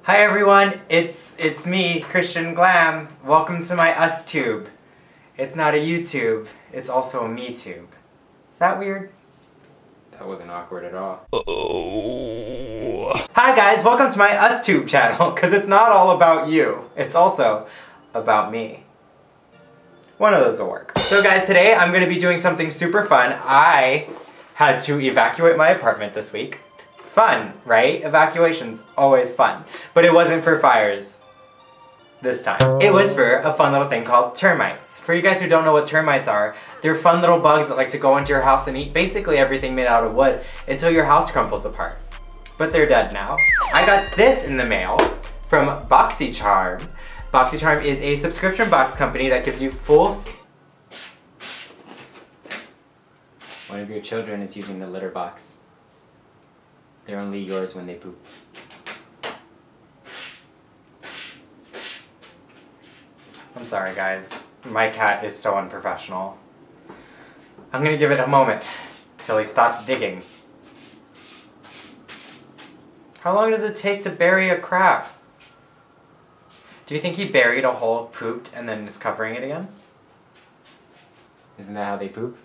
Hi everyone, it's me, Christian Glam. Welcome to my Us Tube. It's not a YouTube, it's also a me tube. Is that weird? That wasn't awkward at all. Oh. Hi guys, welcome to my Us Tube channel, because it's not all about you. It's also about me. One of those will work. So guys, today I'm going to be doing something super fun. I had to evacuate my apartment this week. Fun, right? Evacuation's always fun. But it wasn't for fires this time. It was for a fun little thing called termites. For you guys who don't know what termites are, they're fun little bugs that like to go into your house and eat basically everything made out of wood until your house crumples apart. But they're dead now. I got this in the mail from BoxyCharm. BoxyCharm is a subscription box company that gives you full... One of your children is using the litter box. They're only yours when they poop. I'm sorry guys, my cat is so unprofessional. I'm gonna give it a moment till he stops digging. How long does it take to bury a crap? Do you think he buried a hole, pooped, and then is covering it again? Isn't that how they poop?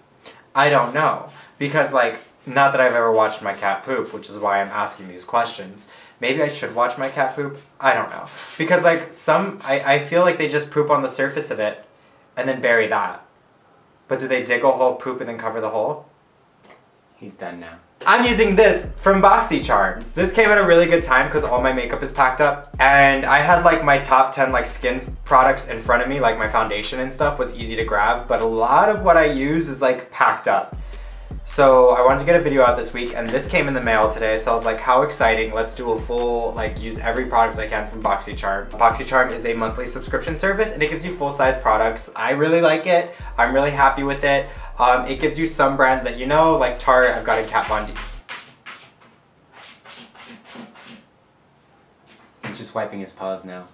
I don't know, because like, not that I've ever watched my cat poop, which is why I'm asking these questions. Maybe I should watch my cat poop? I don't know. Because like I feel like they just poop on the surface of it and then bury that. But do they dig a hole, poop, and then cover the hole? He's done now. I'm using this from BoxyCharm. This came at a really good time because all my makeup is packed up. And I had like my top 10 like skin products in front of me, like my foundation and stuff was easy to grab. But a lot of what I use is like packed up. So I wanted to get a video out this week and this came in the mail today, so I was like, how exciting, let's do a full, like, use every product I can from BoxyCharm. BoxyCharm is a monthly subscription service and it gives you full-size products. I really like it, I'm really happy with it. It gives you some brands that you know, like Tarte, I've got a Kat Von D. He's just wiping his paws now.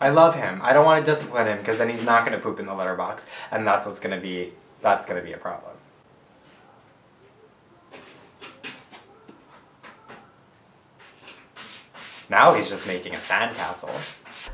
I love him. I don't want to discipline him because then he's not going to poop in the litter box, and that's what's going to be, that's going to be a problem. Now he's just making a sandcastle.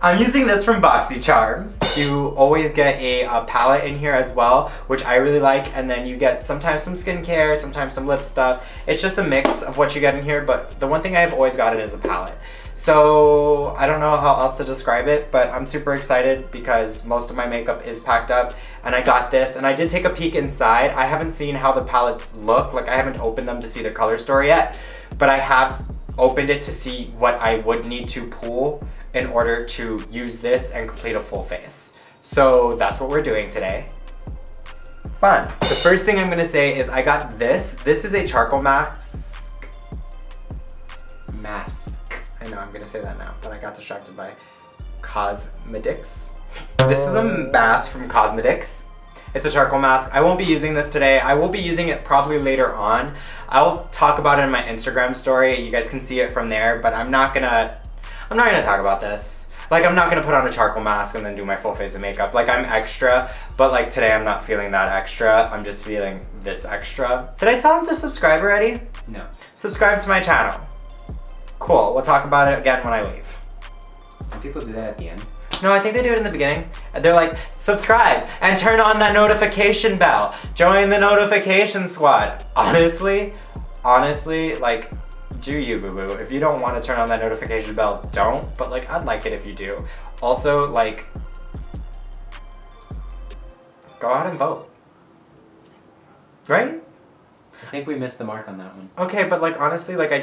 I'm using this from BoxyCharm. You always get a palette in here as well, which I really like, and then you get sometimes some skincare, sometimes some lip stuff. It's just a mix of what you get in here, but the one thing I've always gotten is a palette. So I don't know how else to describe it, but I'm super excited because most of my makeup is packed up and I got this, and I did take a peek inside. I haven't seen how the palettes look, like I haven't opened them to see the color story yet, but I have opened it to see what I would need to pull in order to use this and complete a full face. So that's what we're doing today. Fun. The first thing I'm gonna say is I got this. This is a charcoal mask. I know I'm gonna say that now, but I got distracted by cosmetics. This is a mask from Cosmetics. It's a charcoal mask. I won't be using this today. I will be using it probably later on. I'll talk about it in my Instagram story. You guys can see it from there, but I'm not gonna talk about this. Like, I'm not gonna put on a charcoal mask and then do my full face of makeup. Like, I'm extra, but like today I'm not feeling that extra. I'm just feeling this extra. Did I tell him to subscribe already? No. Subscribe to my channel. Cool, we'll talk about it again when I leave. Do people do that at the end? No, I think they do it in the beginning. They're like, subscribe and turn on that notification bell. Join the notification squad. Honestly, like, do you, boo-boo. If you don't want to turn on that notification bell, don't. But like, I'd like it if you do. Also, like, go out and vote. Right? I think we missed the mark on that one. Okay, but like, honestly, like, I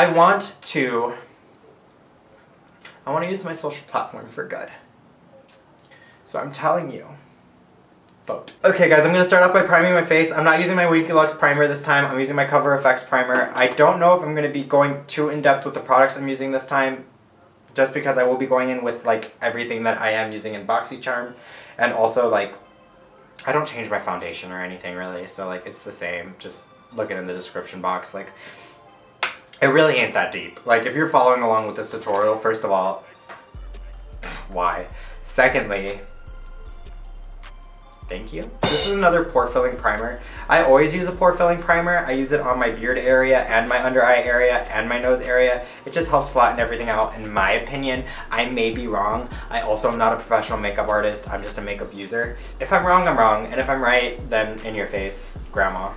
want to use my social platform for good. So I'm telling you, vote. Okay guys, I'm gonna start off by priming my face. I'm not using my Weekly Lux primer this time. I'm using my Cover FX primer. I don't know if I'm gonna be going too in-depth with the products I'm using this time, just because I will be going in with like everything that I am using in BoxyCharm. And also like, I don't change my foundation or anything really, so like it's the same. Just look it in the description box. Like, it really ain't that deep. Like, if you're following along with this tutorial, first of all, why? Secondly, Thank you. This is another pore filling primer. I always use a pore filling primer. I use it on my beard area and my under eye area and my nose area. It just helps flatten everything out in my opinion. I may be wrong. I also am not a professional makeup artist. I'm just a makeup user. If I'm wrong, I'm wrong. And if I'm right, then in your face, grandma.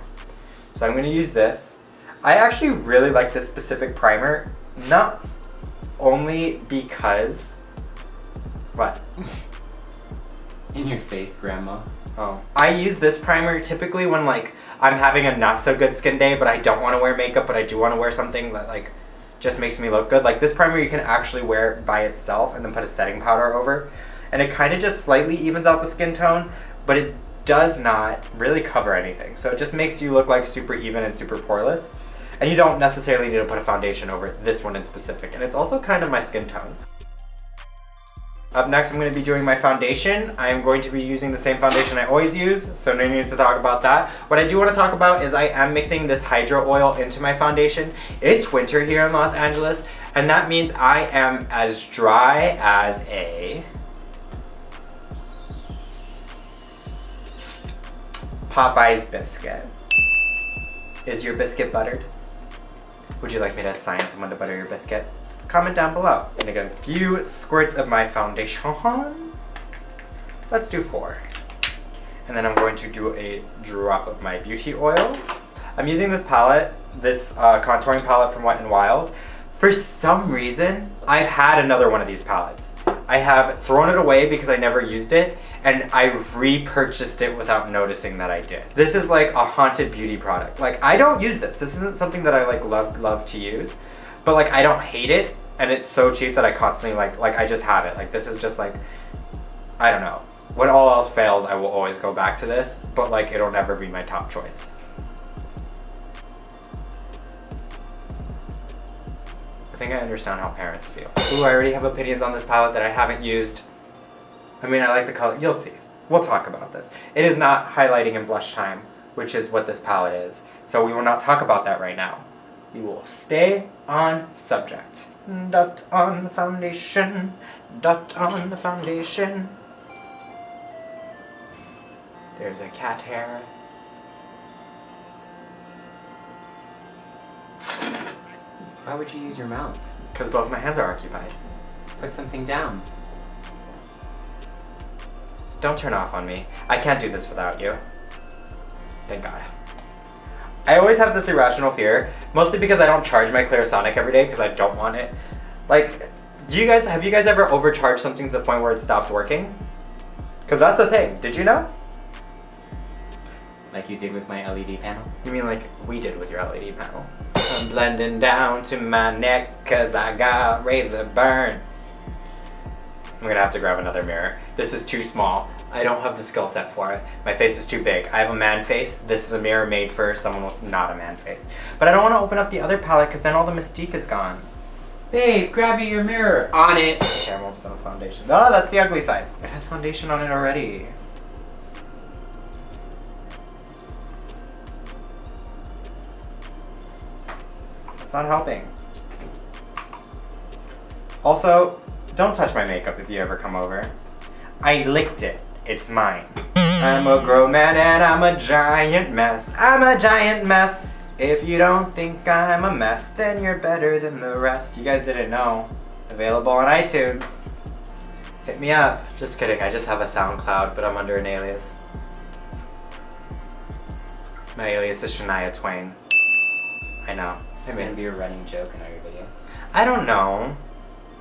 So I'm gonna use this. I actually really like this specific primer. Not only because, what? In your face, grandma. Oh. I use this primer typically when like I'm having a not so good skin day, but I don't want to wear makeup, but I do want to wear something that like just makes me look good. Like this primer you can actually wear by itself and then put a setting powder over. And it kind of just slightly evens out the skin tone, but it does not really cover anything. So it just makes you look like super even and super poreless. And you don't necessarily need to put a foundation over this one in specific. And it's also kind of my skin tone. Up next, I'm going to be doing my foundation. I am going to be using the same foundation I always use, so no need to talk about that. What I do want to talk about is I am mixing this hydro oil into my foundation. It's winter here in Los Angeles, and that means I am as dry as a Popeye's biscuit. Is your biscuit buttered? Would you like me to assign someone to butter your biscuit? Comment down below. I'm gonna get a few squirts of my foundation. Let's do 4. And then I'm going to do a drop of my beauty oil. I'm using this palette, this contouring palette from Wet n Wild. For some reason, I've had another one of these palettes. I have thrown it away because I never used it, and I repurchased it without noticing that I did. This is like a haunted beauty product. Like, I don't use this. This isn't something that I like love to use, but like I don't hate it, and it's so cheap that I constantly like I just have it. Like this is just like, I don't know. When all else fails, I will always go back to this, but like it'll never be my top choice. I think I understand how parents feel. Ooh, I already have opinions on this palette that I haven't used. I mean, I like the color. You'll see. We'll talk about this. It is not highlighting and blush time, which is what this palette is. So we will not talk about that right now. We will stay on subject. Dot on the foundation. Dot on the foundation. There's a cat hair. Why would you use your mouth? Because both my hands are occupied. Put something down. Don't turn off on me. I can't do this without you. Thank God. I always have this irrational fear, mostly because I don't charge my Clarisonic every day because I don't want it. Like, have you guys ever overcharged something to the point where it stopped working? Because that's a thing. Did you know? Like you did with my LED panel? You mean like we did with your LED panel? I'm blending down to my neck because I got razor burns. I'm gonna have to grab another mirror. This is too small. I don't have the skill set for it. My face is too big. I have a man face. This is a mirror made for someone with not a man face. But I don't want to open up the other palette because then all the mystique is gone. Babe, grab you your mirror. On it. Okay, I'm almost done with foundation. Oh, that's the ugly side. It has foundation on it already. It's not helping. Also, don't touch my makeup if you ever come over. I licked it. It's mine. I'm a grown man and I'm a giant mess. I'm a giant mess. If you don't think I'm a mess, then you're better than the rest. You guys didn't know. Available on iTunes. Hit me up. Just kidding, I just have a SoundCloud, but I'm under an alias. My alias is Shania Twain. I know. It's gonna be a running joke in all your videos. I don't know.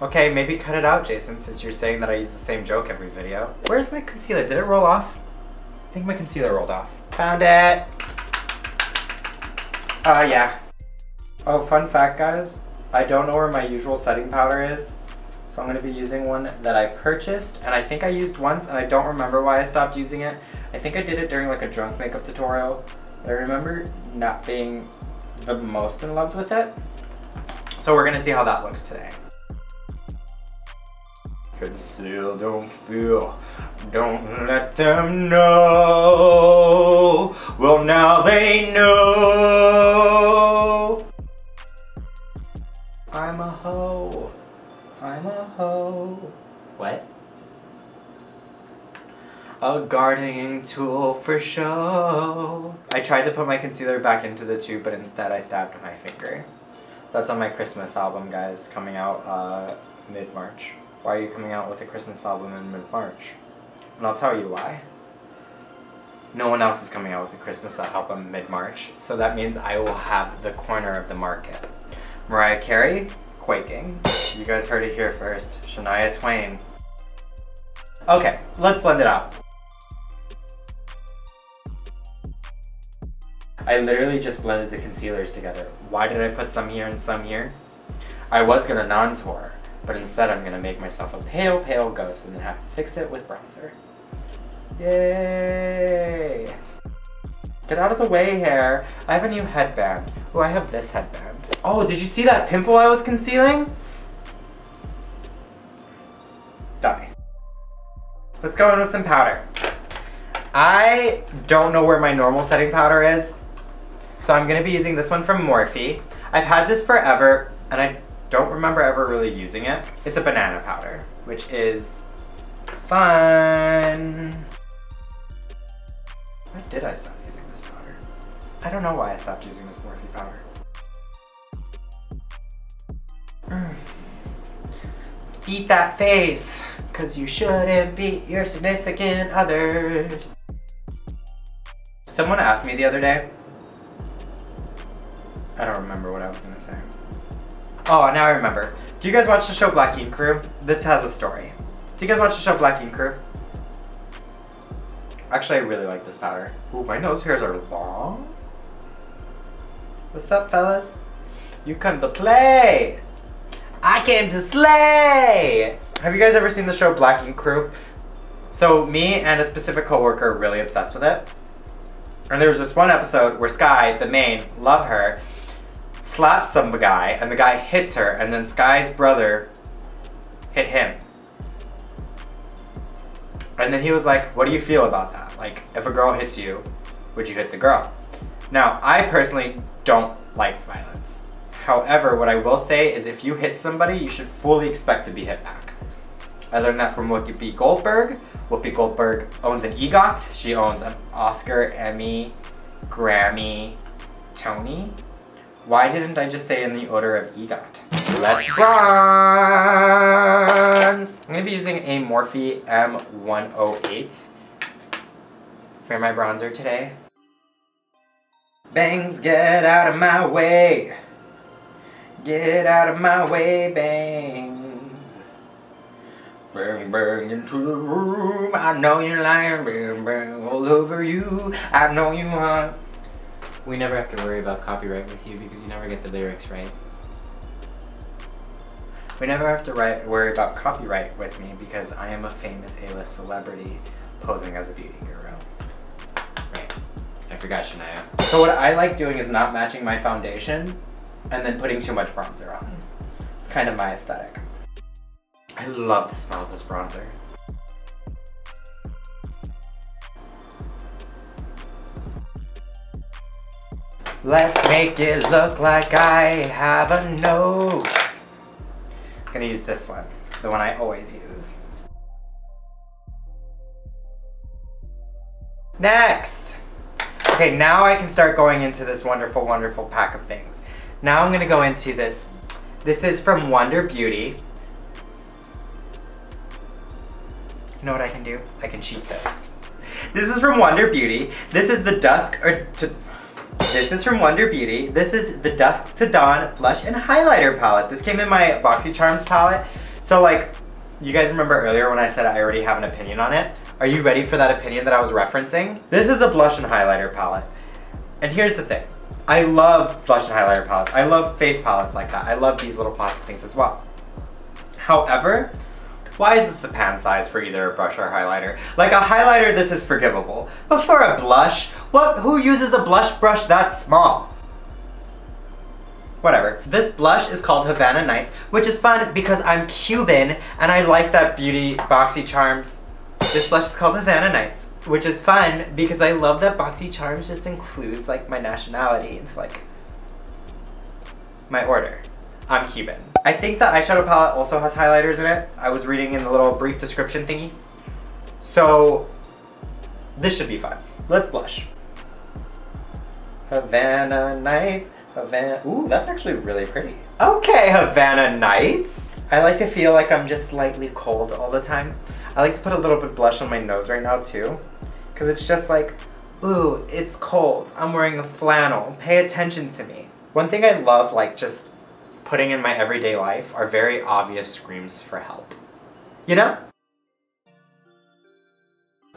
Okay, maybe cut it out, Jason, since you're saying that I use the same joke every video. Where's my concealer? Did it roll off? I think my concealer rolled off. Found it! Yeah. Oh, fun fact, guys. I don't know where my usual setting powder is, so I'm gonna be using one that I purchased, and I think I used once, and I don't remember why I stopped using it. I think I did it during like a drunk makeup tutorial, but I remember not being the most in love with it. So we're gonna see how that looks today. Conceal, don't feel, don't let them know. Well, now they know. I'm a hoe. I'm a hoe. What? A a gardening tool for show. I tried to put my concealer back into the tube, but instead I stabbed my finger. That's on my Christmas album, guys, coming out mid-March. Why are you coming out with a Christmas album in mid-March? And I'll tell you why. No one else is coming out with a Christmas album mid-March, so that means I will have the corner of the market. Mariah Carey, quaking. You guys heard it here first. Shania Twain. Okay, let's blend it out. I literally just blended the concealers together. Why did I put some here and some here? I was gonna non-tour, but instead I'm gonna make myself a pale, pale ghost and then have to fix it with bronzer. Yay! Get out of the way, hair. I have a new headband. Oh, I have this headband. Oh, did you see that pimple I was concealing? Die. Let's go in with some powder. I don't know where my normal setting powder is, so I'm gonna be using this one from Morphe. I've had this forever, and I don't remember ever really using it. It's a banana powder, which is fun. Why did I stop using this powder? I don't know why I stopped using this Morphe powder. Beat that face, cause you shouldn't beat your significant others. Someone asked me the other day, I don't remember what I was gonna say. Oh, now I remember. Do you guys watch the show Black Ink Crew? This has a story. Do you guys watch the show Black Ink Crew? Actually, I really like this powder. Ooh, my nose hairs are long. What's up, fellas? You come to play. I came to slay. Have you guys ever seen the show Black Ink Crew? So me and a specific coworker are really obsessed with it. And there was this one episode where Sky, the main, love her, slaps some guy, and the guy hits her, and then Sky's brother hit him. And then he was like, what do you feel about that? Like, if a girl hits you, would you hit the girl? Now, I personally don't like violence. However, what I will say is if you hit somebody, you should fully expect to be hit back. I learned that from Whoopi Goldberg. Whoopi Goldberg owns an EGOT. She owns an Oscar, Emmy, Grammy, Tony. Why didn't I just say in the order of EGOT? Let's bronze! I'm gonna be using a Morphe M108 for my bronzer today. Bangs, get out of my way. Get out of my way, bangs. Bang, bang into the room. I know you're lying, bang, bang all over you. I know you are. We never have to worry about copyright with you because you never get the lyrics right. We never have to worry about copyright with me because I am a famous A-list celebrity posing as a beauty guru. Right. I forgot Shania. So what I like doing is not matching my foundation and then putting too much bronzer on. It's kind of my aesthetic. I love the smell of this bronzer. Let's make it look like I have a nose. I'm gonna use this one, the one I always use. Next! Okay, now I can start going into this wonderful, wonderful pack of things. Now I'm gonna go into this. This is from Wonder Beauty. You know what I can do? I can cheat this. This is from Wonder Beauty. This is the Dusk This is from Wonder Beauty. This is the Dusk to Dawn Blush and Highlighter palette. This came in my BoxyCharms palette. So like, you guys remember earlier when I said I already have an opinion on it? Are you ready for that opinion that I was referencing? This is a blush and highlighter palette. And here's the thing. I love blush and highlighter palettes. I love face palettes like that. I love these little plastic things as well. However, why is this the pan size for either a brush or a highlighter? Like a highlighter, this is forgivable. But for a blush, who uses a blush brush that small? Whatever. This blush is called Havana Nights, which is fun because I'm Cuban and I like that beauty BoxyCharms. This blush is called Havana Nights, which is fun because I love that BoxyCharms just includes like my nationality into like my order. I'm Cuban. I think the eyeshadow palette also has highlighters in it. I was reading in the little brief description thingy. So This should be fun. Let's blush. Havana Nights. Havana. Ooh, that's actually really pretty. Okay, Havana Nights. I like to feel like I'm just slightly cold all the time. I like to put a little bit of blush on my nose right now too. Because it's just like, ooh, it's cold. I'm wearing a flannel. Pay attention to me. One thing I love, like just putting in my everyday life, are very obvious screams for help. You know?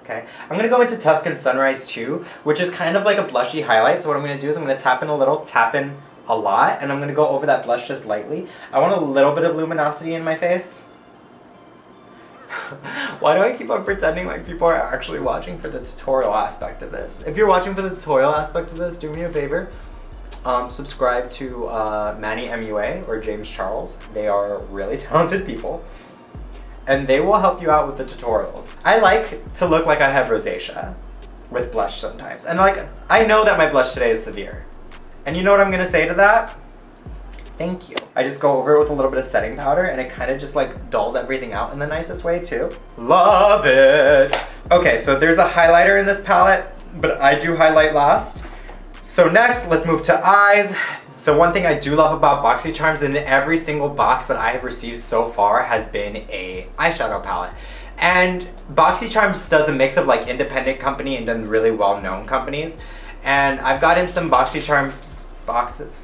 Okay, I'm gonna go into Dusk and Sunrise too, which is kind of like a blushy highlight. So what I'm gonna do is I'm gonna tap in a little, tap in a lot, and I'm gonna go over that blush just lightly. I want a little bit of luminosity in my face. Why do I keep on pretending like people are actually watching for the tutorial aspect of this? If you're watching for the tutorial aspect of this, do me a favor. Subscribe to Manny MUA or James Charles. They are really talented people. And they will help you out with the tutorials. I like to look like I have rosacea with blush sometimes. And like, I know that my blush today is severe. And you know what I'm gonna say to that? Thank you. I just go over it with a little bit of setting powder and it kind of just like dulls everything out in the nicest way too. Love it. Okay, so there's a highlighter in this palette, but I do highlight last. So next, let's move to eyes. The one thing I do love about BoxyCharms, in every single box that I have received so far, has been a eyeshadow palette. And BoxyCharms does a mix of like independent company and then really well-known companies. And I've gotten some BoxyCharms boxes.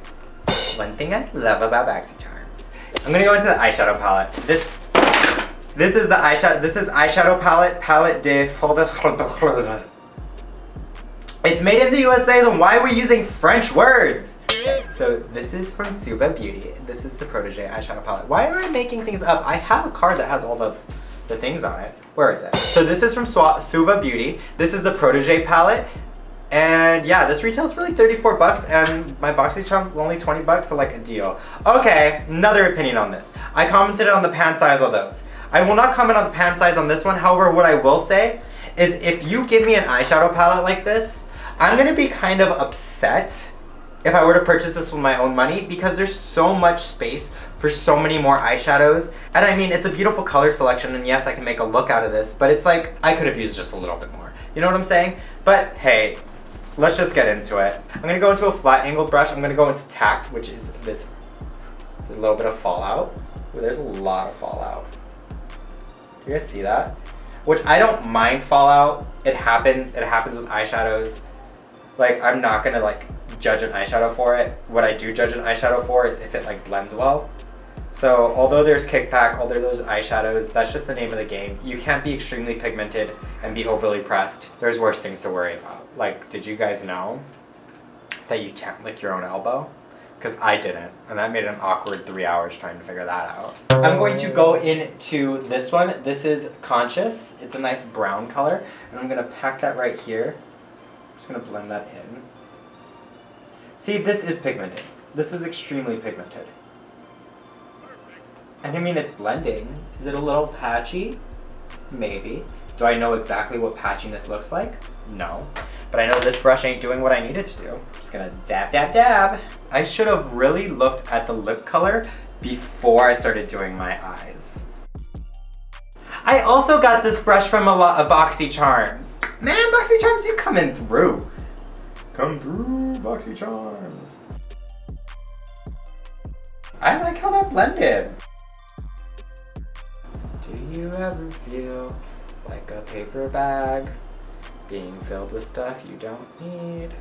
One thing I love about BoxyCharms. I'm gonna go into the eyeshadow palette. This is the eyeshadow. This is eyeshadow palette de. It's made in the USA. Then why are we using French words? So this is from Suva Beauty. This is the Protege eyeshadow palette. Why am I making things up? I have a card that has all the things on it. Where is it? So this is from Suva Beauty. This is the Protege palette. And yeah, this retails for like 34 bucks and my BoxyCharm only 20 bucks, so like a deal. Okay, another opinion on this. I commented on the pan size of those. I will not comment on the pan size on this one. However, what I will say is if you give me an eyeshadow palette like this, I'm gonna be kind of upset if I were to purchase this with my own money because there's so much space for so many more eyeshadows. And I mean, it's a beautiful color selection and yes, I can make a look out of this, but it's like, I could have used just a little bit more. You know what I'm saying? But hey, let's just get into it. I'm gonna go into a flat angled brush. I'm gonna go into Tarte, which is this. There's a little bit of fallout. Ooh, there's a lot of fallout. Do you guys see that? Which I don't mind fallout. It happens with eyeshadows. Like, I'm not gonna like judge an eyeshadow for it. What I do judge an eyeshadow for is if it like blends well. So although there's kickback, although there's eyeshadows, that's just the name of the game. You can't be extremely pigmented and be overly pressed. There's worse things to worry about. Like, did you guys know that you can't lick your own elbow? Because I didn't, and that made an awkward 3 hours trying to figure that out. I'm going to go into this one. This is Conscious. It's a nice brown color, and I'm gonna pack that right here. I'm just gonna blend that in. See, this is pigmented. This is extremely pigmented. And I mean, it's blending. Is it a little patchy? Maybe. Do I know exactly what patchiness looks like? No. But I know this brush ain't doing what I need it to do. I'm just gonna dab, dab, dab. I should have really looked at the lip color before I started doing my eyes. I also got this brush from a BoxyCharms. Man, BoxyCharms, you coming through. Come through, BoxyCharms. I like how that blended. Do you ever feel like a paper bag being filled with stuff you don't need?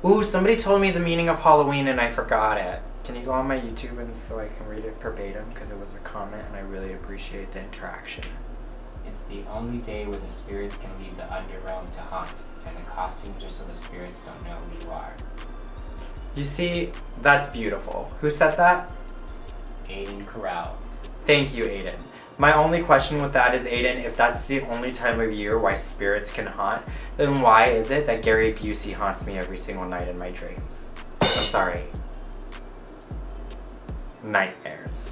Ooh, somebody told me the meaning of Halloween and I forgot it. Can you go on my YouTube and so I can read it verbatim because it was a comment and I really appreciate the interaction. It's the only day where the spirits can leave the underrealm to haunt, and the costumes are so the spirits don't know who you are. You see, that's beautiful. Who said that? Aiden Corral. Thank you, Aiden. My only question with that is, Aiden, if that's the only time of year why spirits can haunt, then why is it that Gary Busey haunts me every single night in my dreams? I'm sorry. Nightmares.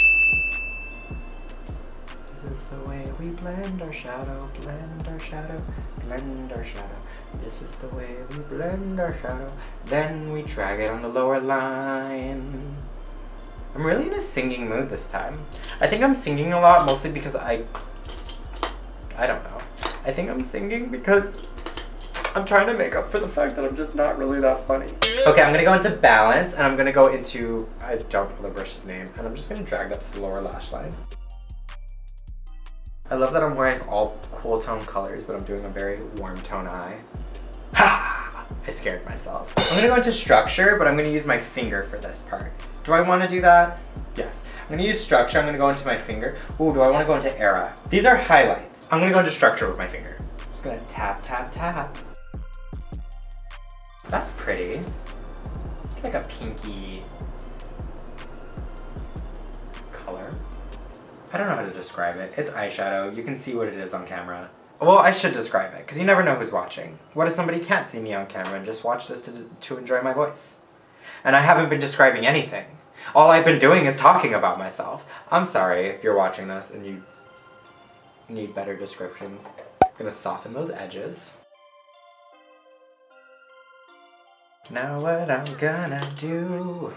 This is the way we blend our shadow, blend our shadow, blend our shadow. This is the way we blend our shadow, then we drag it on the lower line. I'm really in a singing mood this time. I think I'm singing a lot mostly because I don't know. I think I'm singing because I'm trying to make up for the fact that I'm just not really that funny. Okay, I'm gonna go into balance and I'm gonna go into, I don't know the brush's name, and I'm just gonna drag that to the lower lash line. I love that I'm wearing all cool tone colors, but I'm doing a very warm tone eye. Ha! I scared myself. I'm gonna go into structure, but I'm gonna use my finger for this part. Do I wanna do that? Yes. I'm gonna use structure, I'm gonna go into my finger. Ooh, do I wanna go into era? These are highlights. I'm gonna go into structure with my finger. I'm just gonna tap, tap, tap. That's pretty. It's like a pinky color. I don't know how to describe it. It's eyeshadow. You can see what it is on camera. Well, I should describe it because you never know who's watching. What if somebody can't see me on camera and just watch this to enjoy my voice? And I haven't been describing anything. All I've been doing is talking about myself. I'm sorry if you're watching this and you need better descriptions. I'm gonna soften those edges. Now what I'm gonna do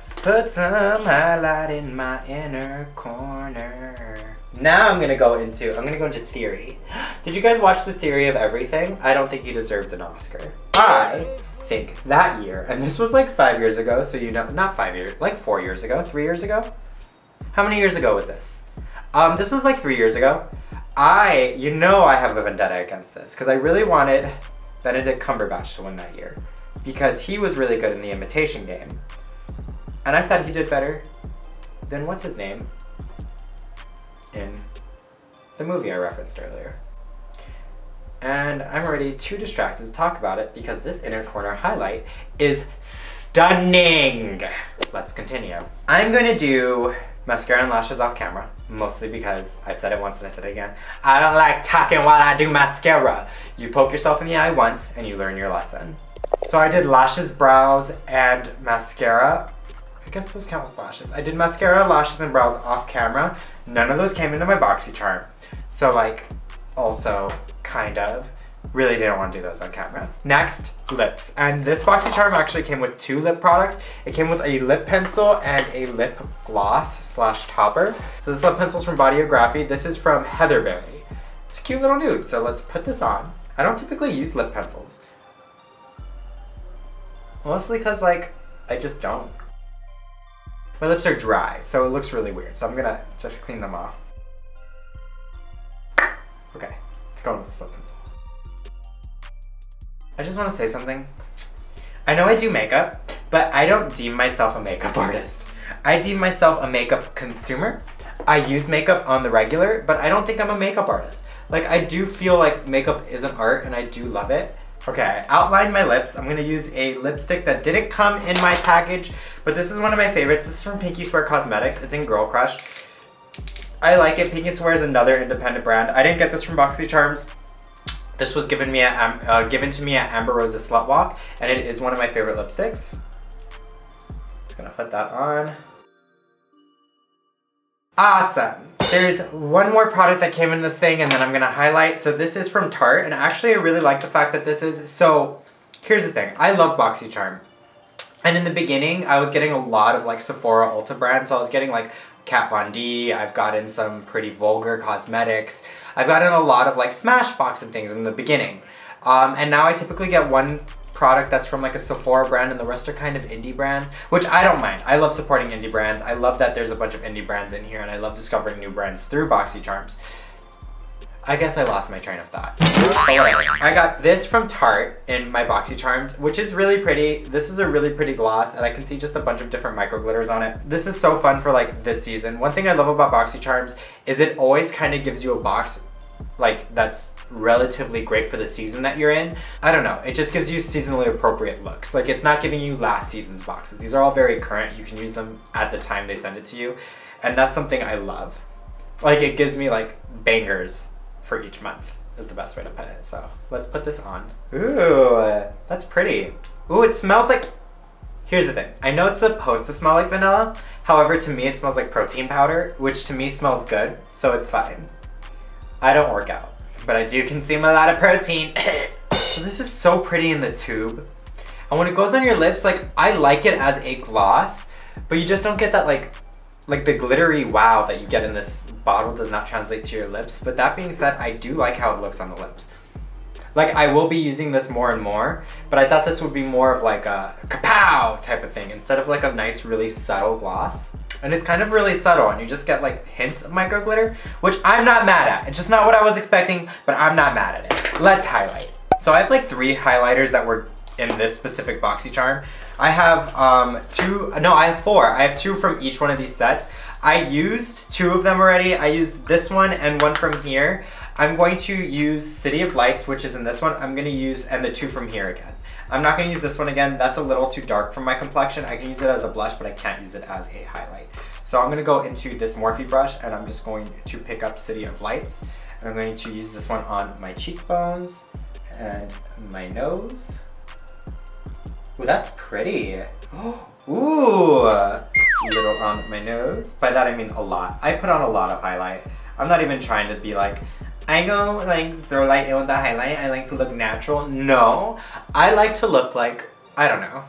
is put some highlight in my inner corner. Now I'm gonna go into theory. Did you guys watch The Theory of Everything? I don't think he deserved an Oscar. I think that year, and this was like 5 years ago, so you know, not 5 years, like 4 years ago, 3 years ago? How many years ago was this? This was like 3 years ago. You know I have a vendetta against this, because I really wanted Benedict Cumberbatch to win that year because he was really good in The Imitation Game. And I thought he did better than what's his name in the movie I referenced earlier. And I'm already too distracted to talk about it because this inner corner highlight is stunning. Let's continue. I'm gonna do mascara and lashes off camera, mostly because I've said it once and I said it again. I don't like talking while I do mascara. You poke yourself in the eye once and you learn your lesson. So I did lashes, brows, and mascara. I guess those count with lashes. I did mascara, lashes, and brows off camera. None of those came into my BoxyCharm. So like, also, kind of. Really didn't want to do those on camera. Next, lips. And this BoxyCharm actually came with 2 lip products. It came with a lip pencil and a lip gloss slash topper. So this lip pencil is from Bodyography. This is from Heatherberry. It's a cute little nude, so let's put this on. I don't typically use lip pencils. Mostly because like, I just don't. My lips are dry, so it looks really weird. So I'm gonna just clean them off. Okay, let's go with this lip pencil. I just want to say something. I know I do makeup, but I don't deem myself a makeup artist. I deem myself a makeup consumer. I use makeup on the regular, but I don't think I'm a makeup artist. Like, I do feel like makeup is an art and I do love it. Okay, I outlined my lips. I'm gonna use a lipstick that didn't come in my package, but this is one of my favorites. This is from Pinky Swear Cosmetics. It's in Girl Crush. I like it. Pinky Swear is another independent brand. I didn't get this from BoxyCharms. This was given to me at Amber Rose's Slut Walk, and it is one of my favorite lipsticks. Just gonna put that on. Awesome. There's one more product that came in this thing and then I'm gonna highlight. So this is from Tarte, and actually I really like the fact that this is, so here's the thing. I love BoxyCharm. And in the beginning, I was getting a lot of like Sephora Ulta brands. So I was getting like Kat Von D, I've gotten some Pretty Vulgar cosmetics. I've gotten a lot of like Smashbox and things in the beginning. And now I typically get one product that's from like a Sephora brand and the rest are kind of indie brands, which I don't mind. I love supporting indie brands. I love that there's a bunch of indie brands in here and I love discovering new brands through BoxyCharms. I guess I lost my train of thought. I got this from Tarte in my BoxyCharms, which is really pretty. This is a really pretty gloss and I can see just a bunch of different micro glitters on it. This is so fun for like this season. One thing I love about BoxyCharms is it always kind of gives you a box like that's relatively great for the season that you're in. I don't know, it just gives you seasonally appropriate looks. Like it's not giving you last season's boxes. These are all very current. You can use them at the time they send it to you. And that's something I love. Like it gives me like bangers for each month is the best way to put it. So let's put this on. Ooh, that's pretty. Ooh, it smells like, here's the thing. I know it's supposed to smell like vanilla. However, to me it smells like protein powder, which to me smells good, so it's fine. I don't work out, but I do consume a lot of protein. So this is so pretty in the tube. And when it goes on your lips, like I like it as a gloss, but you just don't get that like like the glittery wow that you get in this bottle does not translate to your lips. But that being said, I do like how it looks on the lips. Like, I will be using this more and more, but I thought this would be more of like a kapow type of thing instead of like a nice, really subtle gloss. And it's kind of really subtle and you just get like hints of micro glitter, which I'm not mad at. It's just not what I was expecting, but I'm not mad at it. Let's highlight. So I have like 3 highlighters that were in this specific BoxyCharm. I have I have 4. I have 2 from each one of these sets. I used 2 of them already. I used this one and one from here. I'm going to use City of Lights, which is in this one. I'm gonna use, and the 2 from here again. I'm not gonna use this one again. That's a little too dark for my complexion. I can use it as a blush, but I can't use it as a highlight. So I'm gonna go into this Morphe brush and I'm just going to pick up City of Lights. And I'm going to use this one on my cheekbones and my nose. Ooh, that's pretty. Ooh, little on my nose. By that I mean a lot. I put on a lot of highlight. I'm not even trying to be like, I go like so light in with the highlight. I like to look natural. No, I like to look like, I don't know.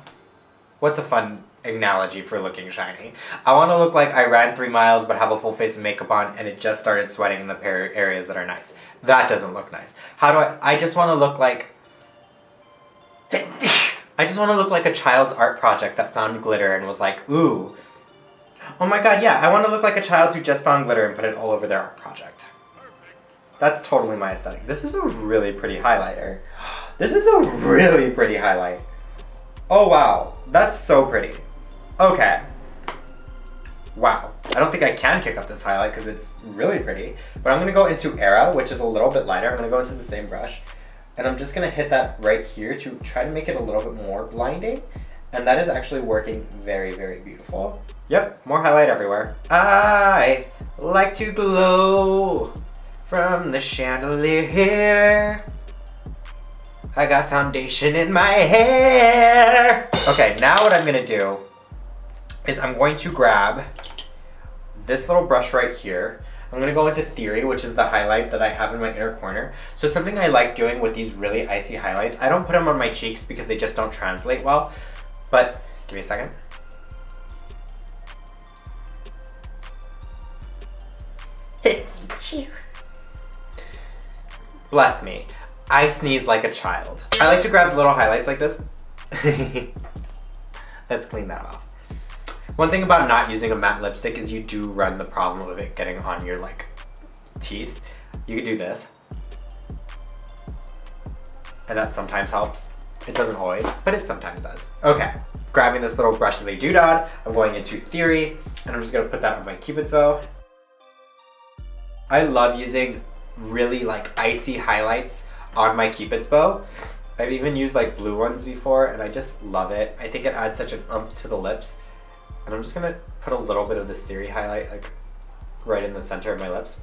What's a fun analogy for looking shiny? I want to look like I ran 3 miles but have a full face of makeup on and it just started sweating in the areas that are nice. That doesn't look nice. How do I just want to look like, I just want to look like a child's art project that found glitter and was like, ooh. Oh my god, yeah, I want to look like a child who just found glitter and put it all over their art project. That's totally my aesthetic. This is a really pretty highlighter. This is a really pretty highlight. Oh wow, that's so pretty. Okay. Wow. I don't think I can kick up this highlight because it's really pretty. But I'm going to go into Era, which is a little bit lighter. I'm going to go into the same brush. And I'm just going to hit that right here to try to make it a little bit more blinding. And that is actually working very, very beautiful. Yep, more highlight everywhere. I like to glow from the chandelier here. I got foundation in my hair. Okay, now what I'm gonna do is I'm going to grab this little brush right here. I'm gonna go into Theory, which is the highlight that I have in my inner corner. So something I like doing with these really icy highlights, I don't put them on my cheeks because they just don't translate well, but give me a second. Bless me. I sneeze like a child. I like to grab little highlights like this. Let's clean that off. One thing about not using a matte lipstick is you do run the problem of it getting on your like teeth. You could do this. And that sometimes helps. It doesn't always, but it sometimes does. Okay, grabbing this little brushly doodad, I'm going into Theory, and I'm just gonna put that on my Cupid's bow. I love using really like icy highlights on my Cupid's bow. I've even used like blue ones before and I just love it. I think it adds such an oomph to the lips. And I'm just gonna put a little bit of this Theory highlight like right in the center of my lips.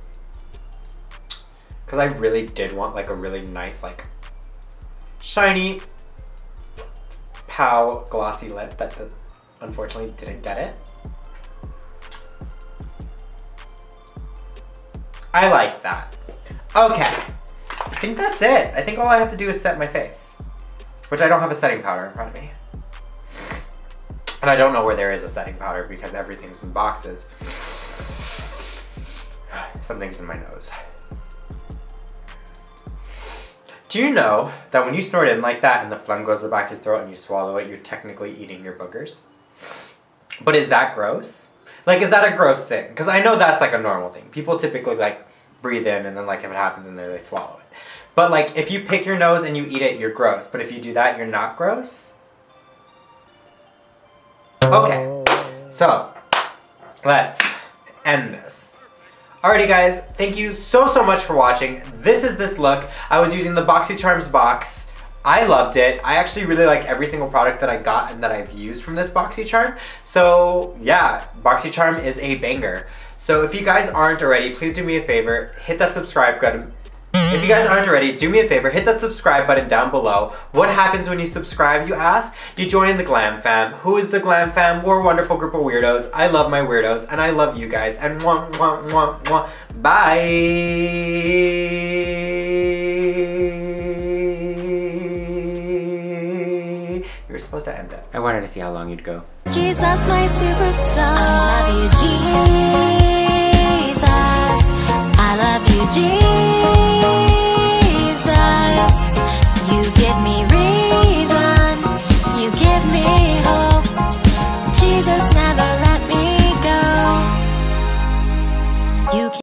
Cause I really did want like a really nice like shiny pow glossy lip that unfortunately didn't get it. I like that. Okay, I think that's it. I think all I have to do is set my face, which I don't have a setting powder in front of me. And I don't know where there is a setting powder because everything's in boxes. Something's in my nose. Do you know that when you snort in like that and the phlegm goes to the back of your throat and you swallow it, you're technically eating your boogers? But is that gross? Like, is that a gross thing? Because I know that's like a normal thing. People typically like breathe in and then like if it happens in there, they swallow it. But like if you pick your nose and you eat it, you're gross. But if you do that, you're not gross? Okay, so let's end this. Alrighty guys, thank you so much for watching. This is this look. I was using the BoxyCharms box. I loved it. I actually really like every single product that I got and that I've used from this BoxyCharm. So yeah, BoxyCharm is a banger. So if you guys aren't already, please do me a favor, hit that subscribe button. If you guys aren't already, do me a favor, hit that subscribe button down below. What happens when you subscribe, you ask? You join the Glam fam. Who is the Glam fam? We're a wonderful group of weirdos. I love my weirdos, and I love you guys. And mwah, mwah, mwah, mwah. Bye! You were supposed to end it. I wanted to see how long you'd go. Jesus, my superstar. I love you, Jesus. I love you, Jesus. You give me reason. You give me hope. Jesus never let me go. You